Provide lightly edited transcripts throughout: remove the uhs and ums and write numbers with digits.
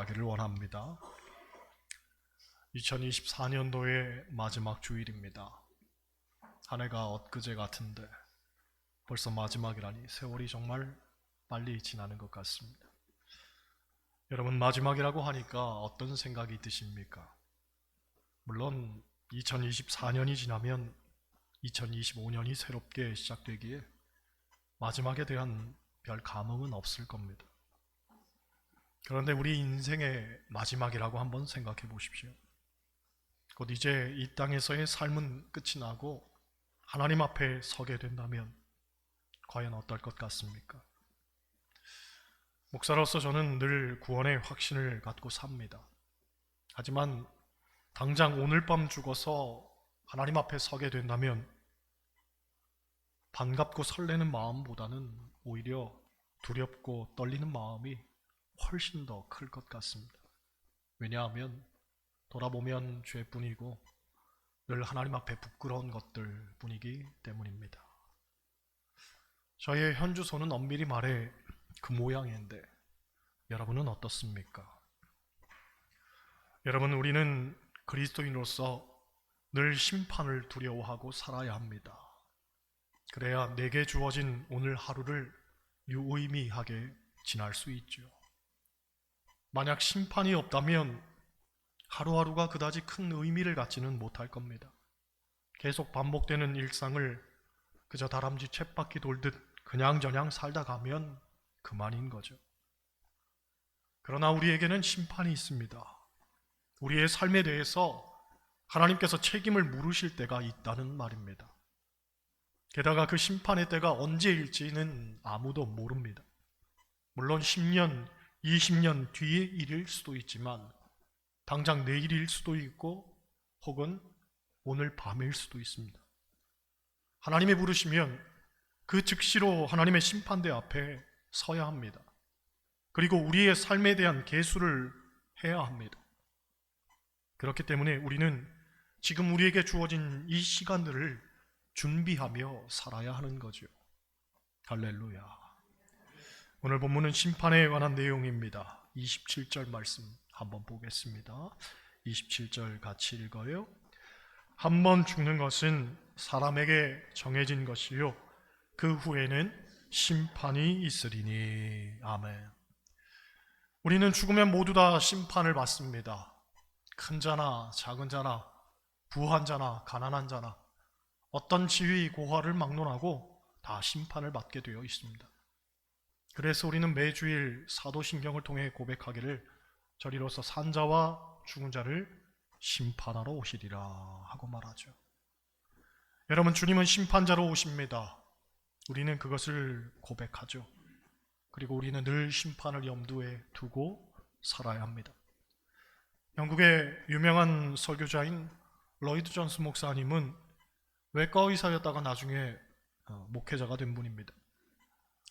고백하기를 원합니다. 2024년도의 마지막 주일입니다. 한 해가 엊그제 같은데 벌써 마지막이라니 세월이 정말 빨리 지나는 것 같습니다. 여러분, 마지막이라고 하니까 어떤 생각이 드십니까? 물론 2024년이 지나면 2025년이 새롭게 시작되기에 마지막에 대한 별 감흥은 없을 겁니다. 그런데 우리 인생의 마지막이라고 한번 생각해 보십시오. 곧 이제 이 땅에서의 삶은 끝이 나고 하나님 앞에 서게 된다면 과연 어떨 것 같습니까? 목사로서 저는 늘 구원의 확신을 갖고 삽니다. 하지만 당장 오늘 밤 죽어서 하나님 앞에 서게 된다면 반갑고 설레는 마음보다는 오히려 두렵고 떨리는 마음이 훨씬 더 클 것 같습니다. 왜냐하면 돌아보면 죄뿐이고 늘 하나님 앞에 부끄러운 것들 뿐이기 때문입니다. 저의 현 주소는 엄밀히 말해 그 모양인데 여러분은 어떻습니까? 여러분, 우리는 그리스도인으로서 늘 심판을 두려워하고 살아야 합니다. 그래야 내게 주어진 오늘 하루를 유의미하게 지날 수 있죠. 만약 심판이 없다면 하루하루가 그다지 큰 의미를 갖지는 못할 겁니다. 계속 반복되는 일상을 그저 다람쥐 쳇바퀴 돌듯 그냥저냥 살다 가면 그만인 거죠. 그러나 우리에게는 심판이 있습니다. 우리의 삶에 대해서 하나님께서 책임을 물으실 때가 있다는 말입니다. 게다가 그 심판의 때가 언제일지는 아무도 모릅니다. 물론 10년, 20년 뒤의 일일 수도 있지만 당장 내일일 수도 있고 혹은 오늘 밤일 수도 있습니다. 하나님이 부르시면 그 즉시로 하나님의 심판대 앞에 서야 합니다. 그리고 우리의 삶에 대한 계수를 해야 합니다. 그렇기 때문에 우리는 지금 우리에게 주어진 이 시간들을 준비하며 살아야 하는 거죠. 할렐루야. 오늘 본문은 심판에 관한 내용입니다. 27절 말씀 한번 보겠습니다. 27절 같이 읽어요. 한 번 죽는 것은 사람에게 정해진 것이요 그 후에는 심판이 있으리니. 아멘. 우리는 죽으면 모두 다 심판을 받습니다. 큰 자나 작은 자나 부한 자나 가난한 자나 어떤 지위 고하를 막론하고 다 심판을 받게 되어 있습니다. 그래서 우리는 매주일 사도신경을 통해 고백하기를 저리로서 산자와 죽은 자를 심판하러 오시리라 하고 말하죠. 여러분, 주님은 심판자로 오십니다. 우리는 그것을 고백하죠. 그리고 우리는 늘 심판을 염두에 두고 살아야 합니다. 영국의 유명한 설교자인 로이드 존스 목사님은 외과 의사였다가 나중에 목회자가 된 분입니다.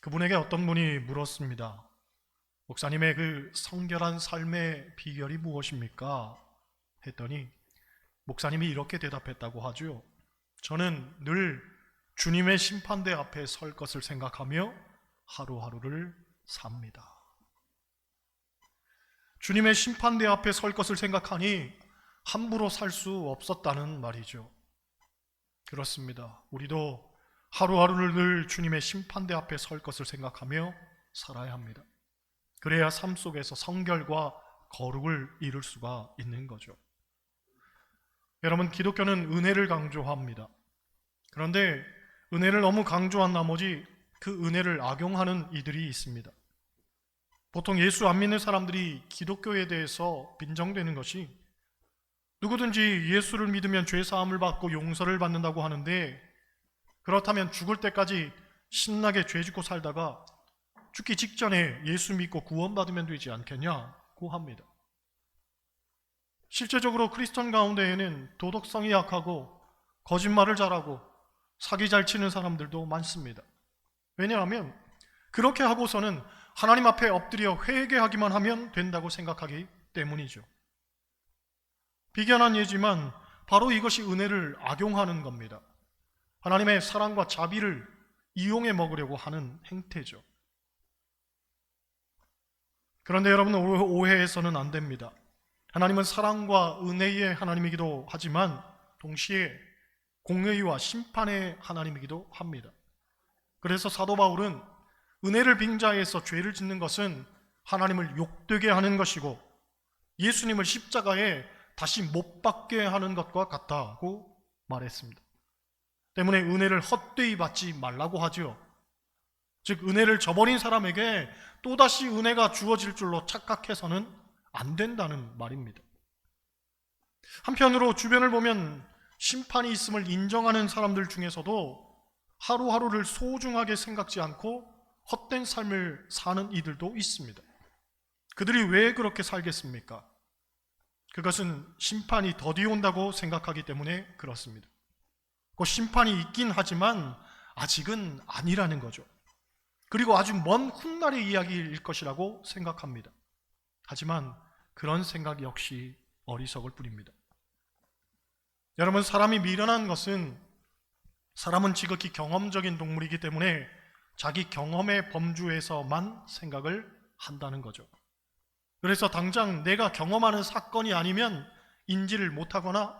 그분에게 어떤 분이 물었습니다. 목사님의 그 성결한 삶의 비결이 무엇입니까? 했더니 목사님이 이렇게 대답했다고 하죠. 저는 늘 주님의 심판대 앞에 설 것을 생각하며 하루하루를 삽니다. 주님의 심판대 앞에 설 것을 생각하니 함부로 살 수 없었다는 말이죠. 그렇습니다. 우리도 하루하루를 늘 주님의 심판대 앞에 설 것을 생각하며 살아야 합니다. 그래야 삶 속에서 성결과 거룩을 이룰 수가 있는 거죠. 여러분, 기독교는 은혜를 강조합니다. 그런데 은혜를 너무 강조한 나머지 그 은혜를 악용하는 이들이 있습니다. 보통 예수 안 믿는 사람들이 기독교에 대해서 빈정되는 것이 누구든지 예수를 믿으면 죄 사함을 받고 용서를 받는다고 하는데 그렇다면 죽을 때까지 신나게 죄 짓고 살다가 죽기 직전에 예수 믿고 구원받으면 되지 않겠냐고 합니다. 실제적으로 크리스천 가운데에는 도덕성이 약하고 거짓말을 잘하고 사기 잘 치는 사람들도 많습니다. 왜냐하면 그렇게 하고서는 하나님 앞에 엎드려 회개하기만 하면 된다고 생각하기 때문이죠. 비견한 예지만 바로 이것이 은혜를 악용하는 겁니다. 하나님의 사랑과 자비를 이용해 먹으려고 하는 행태죠. 그런데 여러분, 오해해서는 안 됩니다. 하나님은 사랑과 은혜의 하나님이기도 하지만 동시에 공의와 심판의 하나님이기도 합니다. 그래서 사도 바울은 은혜를 빙자해서 죄를 짓는 것은 하나님을 욕되게 하는 것이고 예수님을 십자가에 다시 못 박게 하는 것과 같다고 말했습니다. 때문에 은혜를 헛되이 받지 말라고 하죠. 즉 은혜를 저버린 사람에게 또다시 은혜가 주어질 줄로 착각해서는 안 된다는 말입니다. 한편으로 주변을 보면 심판이 있음을 인정하는 사람들 중에서도 하루하루를 소중하게 생각지 않고 헛된 삶을 사는 이들도 있습니다. 그들이 왜 그렇게 살겠습니까? 그것은 심판이 더디 온다고 생각하기 때문에 그렇습니다. 그 심판이 있긴 하지만 아직은 아니라는 거죠. 그리고 아주 먼 훗날의 이야기일 것이라고 생각합니다. 하지만 그런 생각 역시 어리석을 뿐입니다. 여러분, 사람이 미련한 것은 사람은 지극히 경험적인 동물이기 때문에 자기 경험의 범주에서만 생각을 한다는 거죠. 그래서 당장 내가 경험하는 사건이 아니면 인지를 못하거나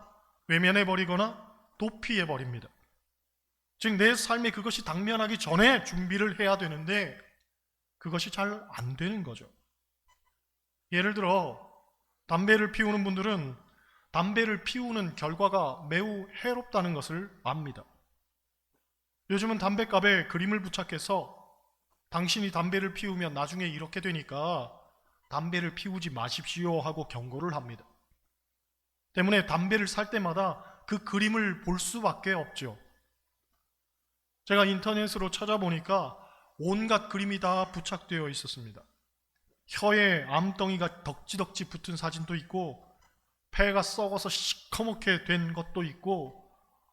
외면해버리거나 도피해버립니다. 즉 내 삶에 그것이 당면하기 전에 준비를 해야 되는데 그것이 잘 안 되는 거죠. 예를 들어 담배를 피우는 분들은 담배를 피우는 결과가 매우 해롭다는 것을 압니다. 요즘은 담배갑에 그림을 부착해서 당신이 담배를 피우면 나중에 이렇게 되니까 담배를 피우지 마십시오 하고 경고를 합니다. 때문에 담배를 살 때마다 그 그림을 볼 수밖에 없죠. 제가 인터넷으로 찾아보니까 온갖 그림이 다 부착되어 있었습니다. 혀에 암덩이가 덕지덕지 붙은 사진도 있고 폐가 썩어서 시커멓게 된 것도 있고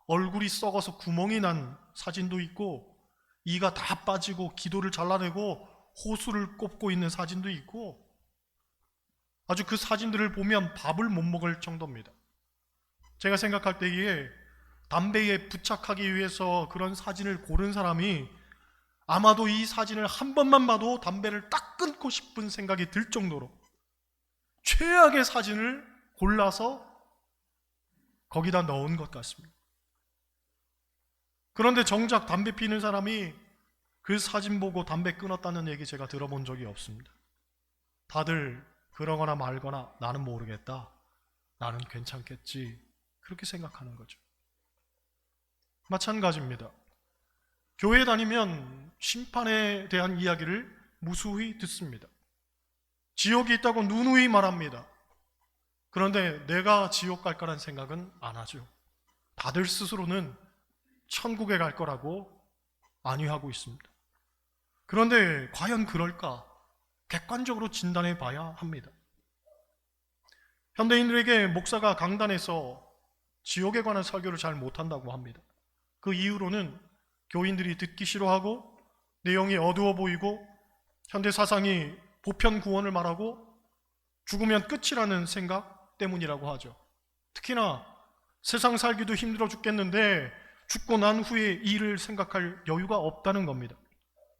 얼굴이 썩어서 구멍이 난 사진도 있고 이가 다 빠지고 기도를 잘라내고 호수를 꼽고 있는 사진도 있고 아주 그 사진들을 보면 밥을 못 먹을 정도입니다. 제가 생각할 때에 담배에 부착하기 위해서 그런 사진을 고른 사람이 아마도 이 사진을 한 번만 봐도 담배를 딱 끊고 싶은 생각이 들 정도로 최악의 사진을 골라서 거기다 넣은 것 같습니다. 그런데 정작 담배 피는 사람이 그 사진 보고 담배 끊었다는 얘기 제가 들어본 적이 없습니다. 다들 그러거나 말거나 나는 모르겠다, 나는 괜찮겠지, 그렇게 생각하는 거죠. 마찬가지입니다. 교회 다니면 심판에 대한 이야기를 무수히 듣습니다. 지옥이 있다고 누누이 말합니다. 그런데 내가 지옥 갈 거란 생각은 안 하죠. 다들 스스로는 천국에 갈 거라고 안위하고 있습니다. 그런데 과연 그럴까? 객관적으로 진단해 봐야 합니다. 현대인들에게 목사가 강단에서 지옥에 관한 설교를 잘 못한다고 합니다. 그 이유로는 교인들이 듣기 싫어하고 내용이 어두워 보이고 현대 사상이 보편 구원을 말하고 죽으면 끝이라는 생각 때문이라고 하죠. 특히나 세상 살기도 힘들어 죽겠는데 죽고 난 후에 일을 생각할 여유가 없다는 겁니다.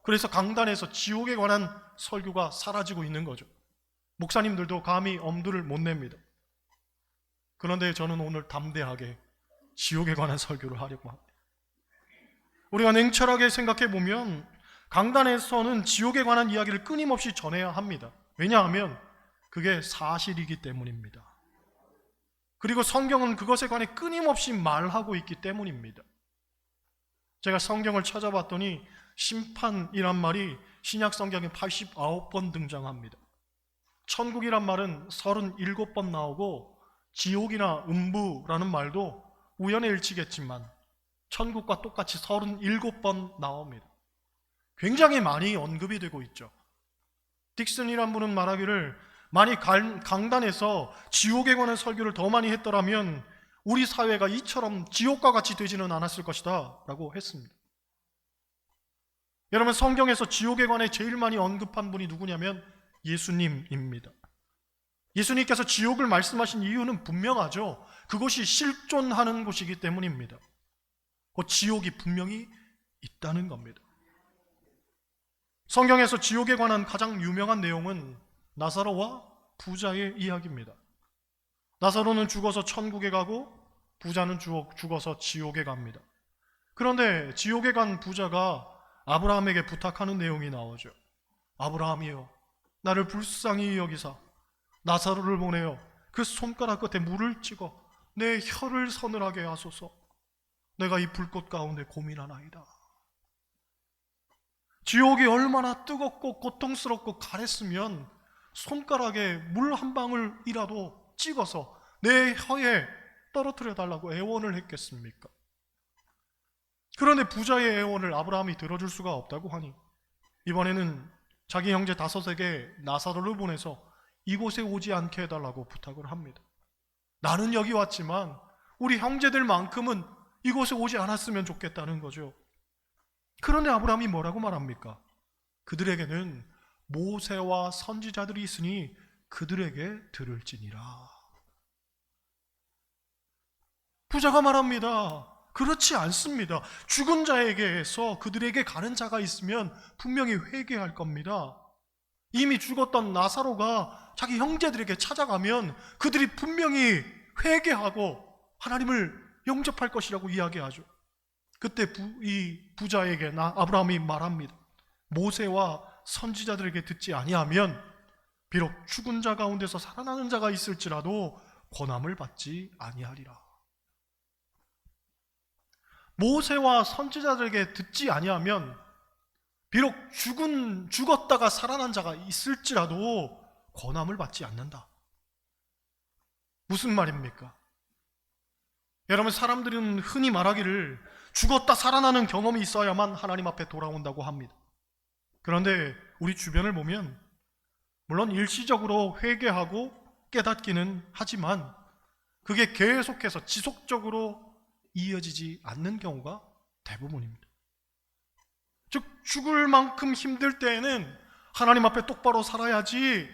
그래서 강단에서 지옥에 관한 설교가 사라지고 있는 거죠. 목사님들도 감히 엄두를 못 냅니다. 그런데 저는 오늘 담대하게 지옥에 관한 설교를 하려고 합니다. 우리가 냉철하게 생각해 보면 강단에서는 지옥에 관한 이야기를 끊임없이 전해야 합니다. 왜냐하면 그게 사실이기 때문입니다. 그리고 성경은 그것에 관해 끊임없이 말하고 있기 때문입니다. 제가 성경을 찾아봤더니 심판이란 말이 신약 성경에 89번 등장합니다. 천국이란 말은 37번 나오고 지옥이나 음부라는 말도 우연의 일치겠지만 천국과 똑같이 37번 나옵니다. 굉장히 많이 언급이 되고 있죠. 딕슨이란 분은 말하기를 만약 강단에서 지옥에 관한 설교를 더 많이 했더라면 우리 사회가 이처럼 지옥과 같이 되지는 않았을 것이다 라고 했습니다. 여러분, 성경에서 지옥에 관해 제일 많이 언급한 분이 누구냐면 예수님입니다. 예수님께서 지옥을 말씀하신 이유는 분명하죠. 그것이 실존하는 곳이기 때문입니다. 그 지옥이 분명히 있다는 겁니다. 성경에서 지옥에 관한 가장 유명한 내용은 나사로와 부자의 이야기입니다. 나사로는 죽어서 천국에 가고 부자는 죽어서 지옥에 갑니다. 그런데 지옥에 간 부자가 아브라함에게 부탁하는 내용이 나오죠. 아브라함이여, 나를 불쌍히 여기사 나사로를 보내어 그 손가락 끝에 물을 찍어 내 혀를 서늘하게 하소서. 내가 이 불꽃 가운데 고민하나이다. 지옥이 얼마나 뜨겁고 고통스럽고 가랬으면 손가락에 물 한 방울이라도 찍어서 내 혀에 떨어뜨려 달라고 애원을 했겠습니까? 그런데 부자의 애원을 아브라함이 들어줄 수가 없다고 하니 이번에는 자기 형제 5에게 나사로를 보내서 이곳에 오지 않게 해달라고 부탁을 합니다. 나는 여기 왔지만 우리 형제들만큼은 이곳에 오지 않았으면 좋겠다는 거죠. 그런데 아브라함이 뭐라고 말합니까? 그들에게는 모세와 선지자들이 있으니 그들에게 들을지니라. 부자가 말합니다. 그렇지 않습니다. 죽은 자에게서 그들에게 가는 자가 있으면 분명히 회개할 겁니다. 이미 죽었던 나사로가 자기 형제들에게 찾아가면 그들이 분명히 회개하고 하나님을 영접할 것이라고 이야기하죠. 그때 이 부자에게 아브라함이 말합니다. 모세와 선지자들에게 듣지 아니하면 비록 죽은 자 가운데서 살아나는 자가 있을지라도 권함을 받지 아니하리라. 모세와 선지자들에게 듣지 아니하면 비록 죽었다가 살아난 자가 있을지라도 권함을 받지 않는다. 무슨 말입니까? 여러분, 사람들은 흔히 말하기를 죽었다 살아나는 경험이 있어야만 하나님 앞에 돌아온다고 합니다. 그런데 우리 주변을 보면 물론 일시적으로 회개하고 깨닫기는 하지만 그게 계속해서 지속적으로 이어지지 않는 경우가 대부분입니다. 즉, 죽을 만큼 힘들 때에는 하나님 앞에 똑바로 살아야지,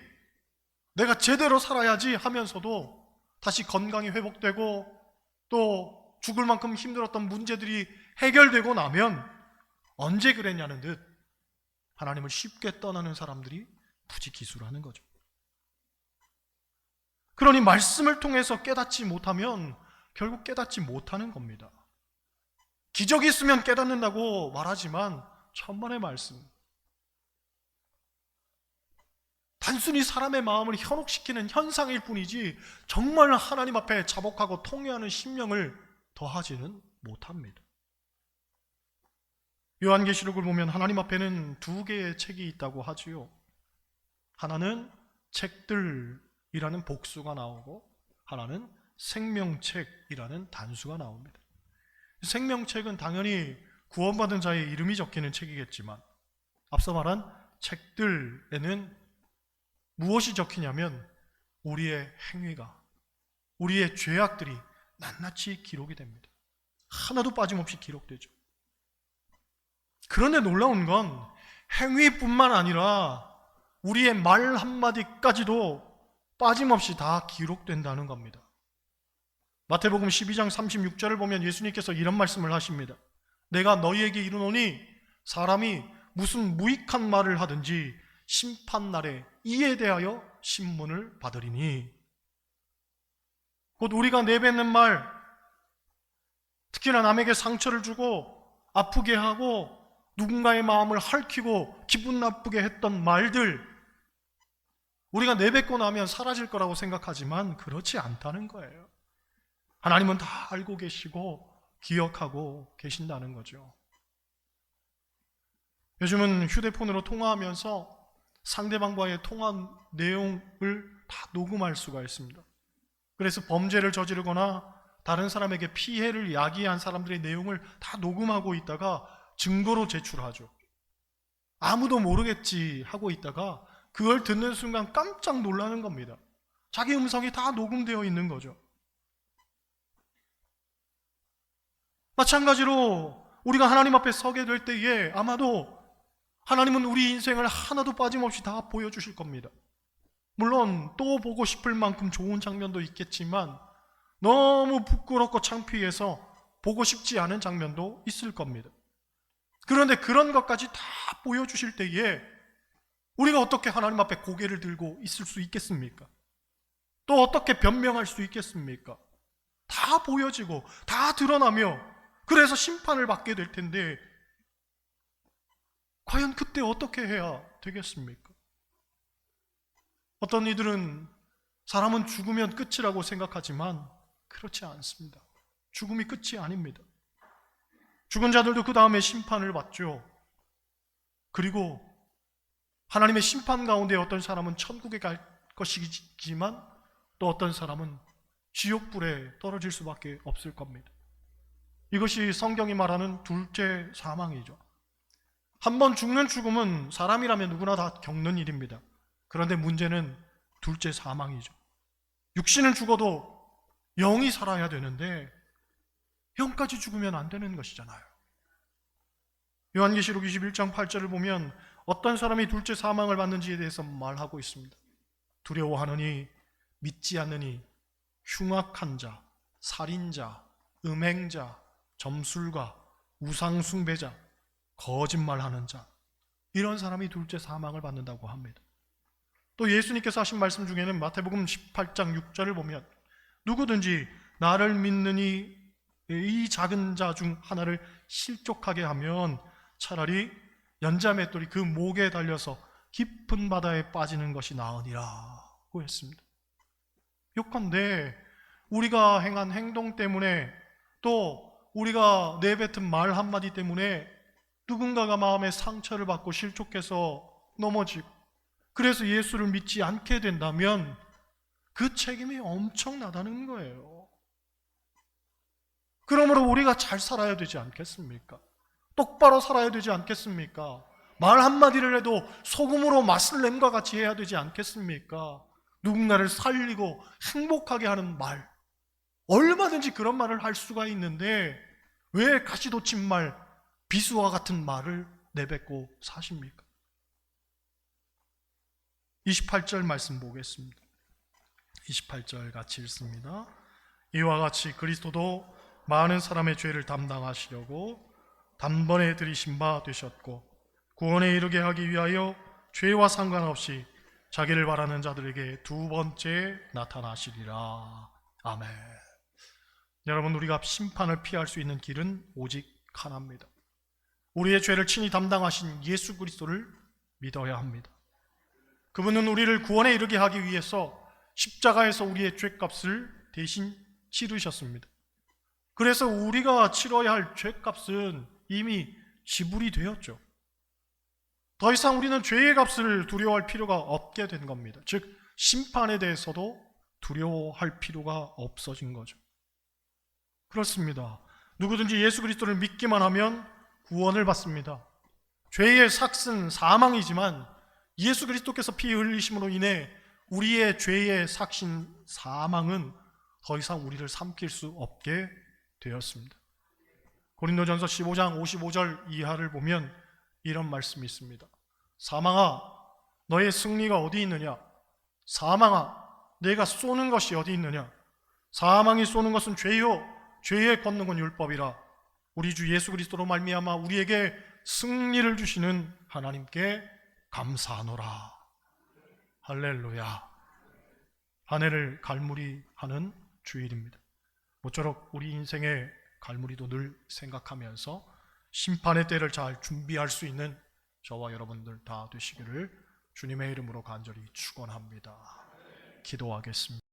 내가 제대로 살아야지 하면서도 다시 건강이 회복되고 또 죽을 만큼 힘들었던 문제들이 해결되고 나면 언제 그랬냐는 듯 하나님을 쉽게 떠나는 사람들이 부지기수라는 거죠. 그러니 말씀을 통해서 깨닫지 못하면 결국 깨닫지 못하는 겁니다. 기적이 있으면 깨닫는다고 말하지만 천만의 말씀, 단순히 사람의 마음을 현혹시키는 현상일 뿐이지 정말 하나님 앞에 자복하고 통회하는 심령을 더하지는 못합니다. 요한계시록을 보면 하나님 앞에는 2개의 책이 있다고 하지요. 하나는 책들이라는 복수가 나오고 하나는 생명책이라는 단수가 나옵니다. 생명책은 당연히 구원받은 자의 이름이 적히는 책이겠지만 앞서 말한 책들에는 무엇이 적히냐면 우리의 행위가, 우리의 죄악들이 낱낱이 기록이 됩니다. 하나도 빠짐없이 기록되죠. 그런데 놀라운 건 행위뿐만 아니라 우리의 말 한마디까지도 빠짐없이 다 기록된다는 겁니다. 마태복음 12장 36절을 보면 예수님께서 이런 말씀을 하십니다. 내가 너희에게 이르노니 사람이 무슨 무익한 말을 하든지 심판날에 이에 대하여 신문을 받으리니. 곧 우리가 내뱉는 말, 특히나 남에게 상처를 주고 아프게 하고 누군가의 마음을 핥히고 기분 나쁘게 했던 말들, 우리가 내뱉고 나면 사라질 거라고 생각하지만 그렇지 않다는 거예요. 하나님은 다 알고 계시고 기억하고 계신다는 거죠. 요즘은 휴대폰으로 통화하면서 상대방과의 통화 내용을 다 녹음할 수가 있습니다. 그래서 범죄를 저지르거나 다른 사람에게 피해를 야기한 사람들의 내용을 다 녹음하고 있다가 증거로 제출하죠. 아무도 모르겠지 하고 있다가 그걸 듣는 순간 깜짝 놀라는 겁니다. 자기 음성이 다 녹음되어 있는 거죠. 마찬가지로 우리가 하나님 앞에 서게 될 때에 아마도 하나님은 우리 인생을 하나도 빠짐없이 다 보여주실 겁니다. 물론 또 보고 싶을 만큼 좋은 장면도 있겠지만 너무 부끄럽고 창피해서 보고 싶지 않은 장면도 있을 겁니다. 그런데 그런 것까지 다 보여주실 때에 우리가 어떻게 하나님 앞에 고개를 들고 있을 수 있겠습니까? 또 어떻게 변명할 수 있겠습니까? 다 보여지고 다 드러나며 그래서 심판을 받게 될 텐데 과연 그때 어떻게 해야 되겠습니까? 어떤 이들은 사람은 죽으면 끝이라고 생각하지만 그렇지 않습니다. 죽음이 끝이 아닙니다. 죽은 자들도 그 다음에 심판을 받죠. 그리고 하나님의 심판 가운데 어떤 사람은 천국에 갈 것이지만 또 어떤 사람은 지옥불에 떨어질 수밖에 없을 겁니다. 이것이 성경이 말하는 둘째 사망이죠. 한번 죽는 죽음은 사람이라면 누구나 다 겪는 일입니다. 그런데 문제는 둘째 사망이죠. 육신은 죽어도 영이 살아야 되는데 영까지 죽으면 안 되는 것이잖아요. 요한계시록 21장 8절을 보면 어떤 사람이 둘째 사망을 받는지에 대해서 말하고 있습니다. 두려워하느니, 믿지 않느니, 흉악한 자, 살인자, 음행자, 점술가, 우상숭배자, 거짓말하는 자, 이런 사람이 둘째 사망을 받는다고 합니다. 또 예수님께서 하신 말씀 중에는 마태복음 18장 6절을 보면 누구든지 나를 믿느니 이 작은 자 중 하나를 실족하게 하면 차라리 연자맷돌이 그 목에 달려서 깊은 바다에 빠지는 것이 나으니라고 했습니다. 요컨대 우리가 행한 행동 때문에 또 우리가 내뱉은 말 한마디 때문에 누군가가 마음에 상처를 받고 실족해서 넘어지고 그래서 예수를 믿지 않게 된다면 그 책임이 엄청나다는 거예요. 그러므로 우리가 잘 살아야 되지 않겠습니까? 똑바로 살아야 되지 않겠습니까? 말 한마디를 해도 소금으로 맛을 냄과 같이 해야 되지 않겠습니까? 누군가를 살리고 행복하게 하는 말, 얼마든지 그런 말을 할 수가 있는데 왜 가시돋친 말, 비수와 같은 말을 내뱉고 사십니까? 28절 말씀 보겠습니다. 28절 같이 읽습니다. 이와 같이 그리스도도 많은 사람의 죄를 담당하시려고 단번에 들이신 바 되셨고 구원에 이르게 하기 위하여 죄와 상관없이 자기를 바라는 자들에게 두 번째 나타나시리라. 아멘. 여러분, 우리가 심판을 피할 수 있는 길은 오직 하나입니다. 우리의 죄를 친히 담당하신 예수 그리스도를 믿어야 합니다. 그분은 우리를 구원에 이르게 하기 위해서 십자가에서 우리의 죄값을 대신 치르셨습니다. 그래서 우리가 치러야 할 죄값은 이미 지불이 되었죠. 더 이상 우리는 죄의 값을 두려워할 필요가 없게 된 겁니다. 즉 심판에 대해서도 두려워할 필요가 없어진 거죠. 그렇습니다. 누구든지 예수 그리스도를 믿기만 하면 구원을 받습니다. 죄의 삭은 사망이지만 예수 그리스도께서 피 흘리심으로 인해 우리의 죄의 삭신 사망은 더 이상 우리를 삼킬 수 없게 되었습니다. 고린도전서 15장 55절 이하를 보면 이런 말씀이 있습니다. 사망아, 너의 승리가 어디 있느냐? 사망아, 내가 쏘는 것이 어디 있느냐? 사망이 쏘는 것은 죄요, 죄의 권능은 율법이라. 우리 주 예수 그리스도로 말미암아 우리에게 승리를 주시는 하나님께 감사하노라. 할렐루야. 한 해를 갈무리하는 주일입니다. 모쪼록 우리 인생의 갈무리도 늘 생각하면서 심판의 때를 잘 준비할 수 있는 저와 여러분들 다 되시기를 주님의 이름으로 간절히 축원합니다. 기도하겠습니다.